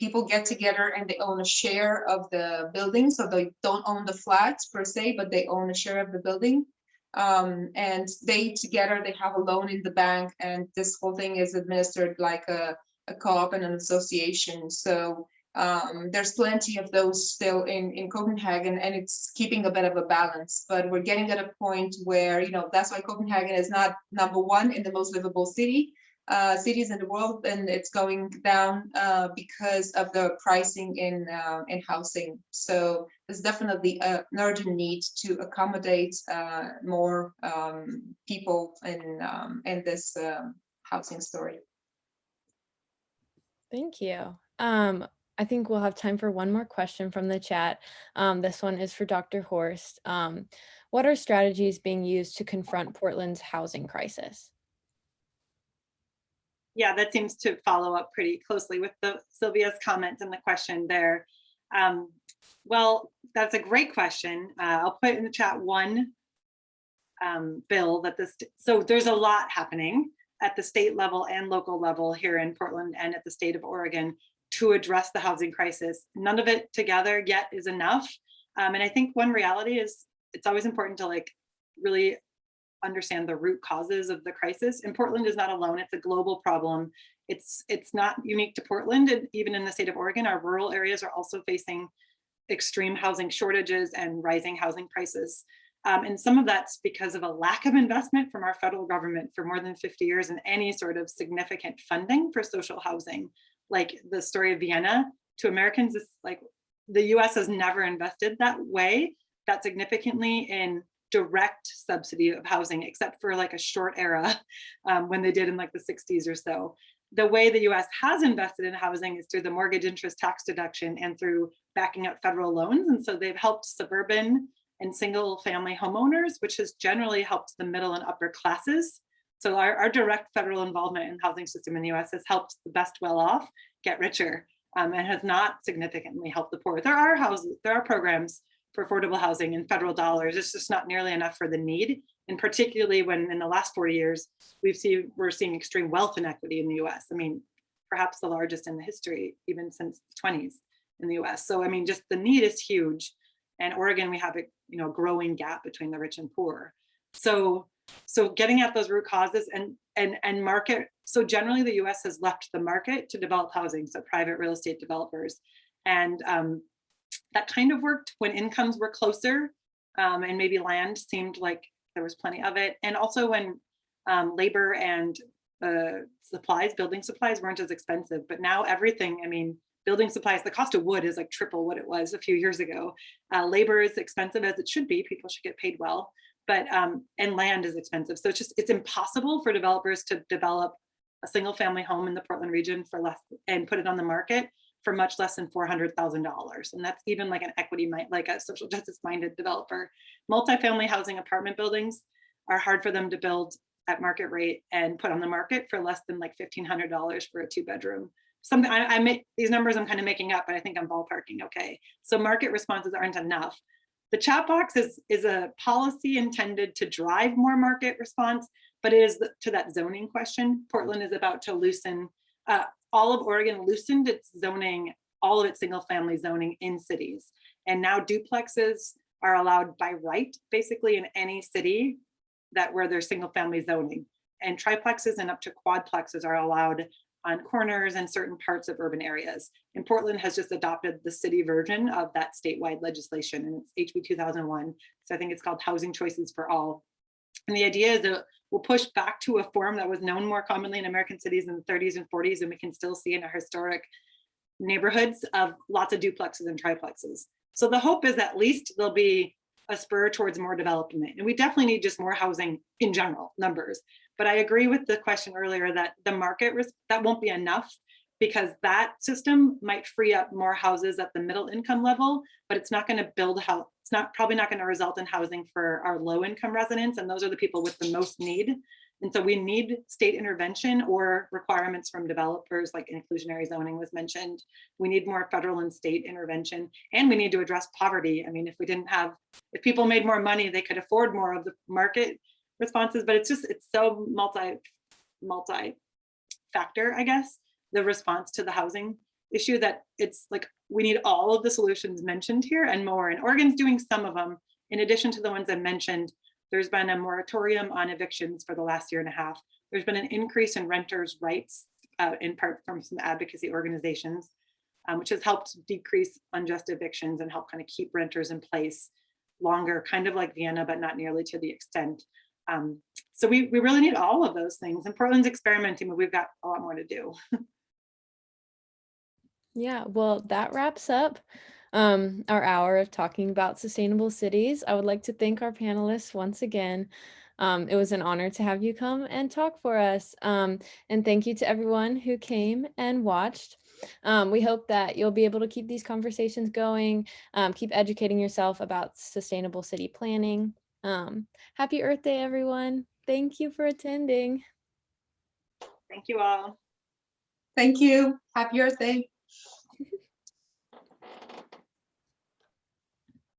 Speaker 2: people get together and they own a share of the building. So they don't own the flats per se, but they own a share of the building. And they together, they have a loan in the bank, and this whole thing is administered like a co-op and an association. So there's plenty of those still in Copenhagen, and it's keeping a bit of a balance. But we're getting at a point where, you know, that's why Copenhagen is not #1 in the most livable cities in the world, and it's going down because of the pricing in housing. So there's definitely an urgent need to accommodate more people in this housing story.
Speaker 1: Thank you. I think we'll have time for one more question from the chat. This one is for Dr. Horst. What are strategies being used to confront Portland's housing crisis?
Speaker 3: Yeah, that seems to follow up pretty closely with Sylvia's comments and the question there. Well, that's a great question. I'll put in the chat one bill that so there's a lot happening at the state level and local level here in Portland and at the state of Oregon. to address the housing crisis. None of it together yet is enough. And I think one reality is it's always important to like really understand the root causes of the crisis. And Portland is not alone. It's a global problem. It's not unique to Portland. And even in the state of Oregon, our rural areas are also facing extreme housing shortages and rising housing prices. And some of that's because of a lack of investment from our federal government for more than 50 years in any sort of significant funding for social housing. Like the story of Vienna to Americans is like the US has never invested that way, that significantly in direct subsidy of housing, except for like a short era when they did in like the 60s or so. The way the US has invested in housing is through the mortgage interest tax deduction and through backing out federal loans. And so they've helped suburban and single family homeowners, which has generally helped the middle and upper classes. So our direct federal involvement in the housing system in the US has helped the best well off get richer and has not significantly helped the poor. There are programs for affordable housing and federal dollars. It's just not nearly enough for the need. And particularly when in the last 4 years, we're seeing extreme wealth inequity in the US. I mean, perhaps the largest in the history, even since the 20s in the US. So I mean, just the need is huge. And Oregon, we have a growing gap between the rich and poor. So getting at those root causes and market. So generally the US has left the market to develop housing, so private real estate developers. And that kind of worked when incomes were closer and maybe land seemed like there was plenty of it. And also when labor and supplies, building supplies weren't as expensive, but now everything, I mean, building supplies, the cost of wood is like triple what it was a few years ago. Labor is expensive as it should be, people should get paid well, but and land is expensive. So it's impossible for developers to develop a single family home in the Portland region for less and put it on the market for much less than $400,000. And that's even like an equity, like a social justice minded developer. Multifamily housing apartment buildings are hard for them to build at market rate and put on the market for less than like $1,500 for a 2-bedroom. Something I make these numbers I'm kind of making up, but I think I'm ballparking okay. So market responses aren't enough. The chat box is a policy intended to drive more market response, but it is to that zoning question. Portland is about to loosen, all of Oregon loosened its zoning, all of its single family zoning in cities. And now duplexes are allowed by right, basically in any city where there's single family zoning. And triplexes and up to quadplexes are allowed on corners and certain parts of urban areas. And Portland has just adopted the city version of that statewide legislation, and it's HB 2001. So I think it's called Housing Choices for All. And the idea is that we'll push back to a form that was known more commonly in American cities in the 30s and 40s, and we can still see in our historic neighborhoods of lots of duplexes and triplexes. So the hope is at least there'll be a spur towards more development. And we definitely need just more housing in general, numbers. But I agree with the question earlier that the market risk, that won't be enough, because that system might free up more houses at the middle income level, but it's not going to build house. It's probably not going to result in housing for our low income residents. And those are the people with the most need. And so we need state intervention or requirements from developers, like inclusionary zoning was mentioned. We need more federal and state intervention, and we need to address poverty. I mean, if people made more money, they could afford more of the market responses, but it's so multi-factor, I guess, the response to the housing issue, that it's like we need all of the solutions mentioned here and more. And Oregon's doing some of them. In addition to the ones I mentioned, there's been a moratorium on evictions for the last year and a half. There's been an increase in renters' rights, in part from some advocacy organizations, which has helped decrease unjust evictions and help kind of keep renters in place longer, kind of like Vienna, but not nearly to the extent. So we really need all of those things. And Portland's experimenting, but we've got a lot more to do.
Speaker 1: Yeah, well, that wraps up our hour of talking about sustainable cities. I would like to thank our panelists once again. It was an honor to have you come and talk for us. And thank you to everyone who came and watched. We hope that you'll be able to keep these conversations going, keep educating yourself about sustainable city planning. Happy Earth Day, everyone. Thank you for attending.
Speaker 3: Thank you all.
Speaker 2: Thank you. Happy Earth Day.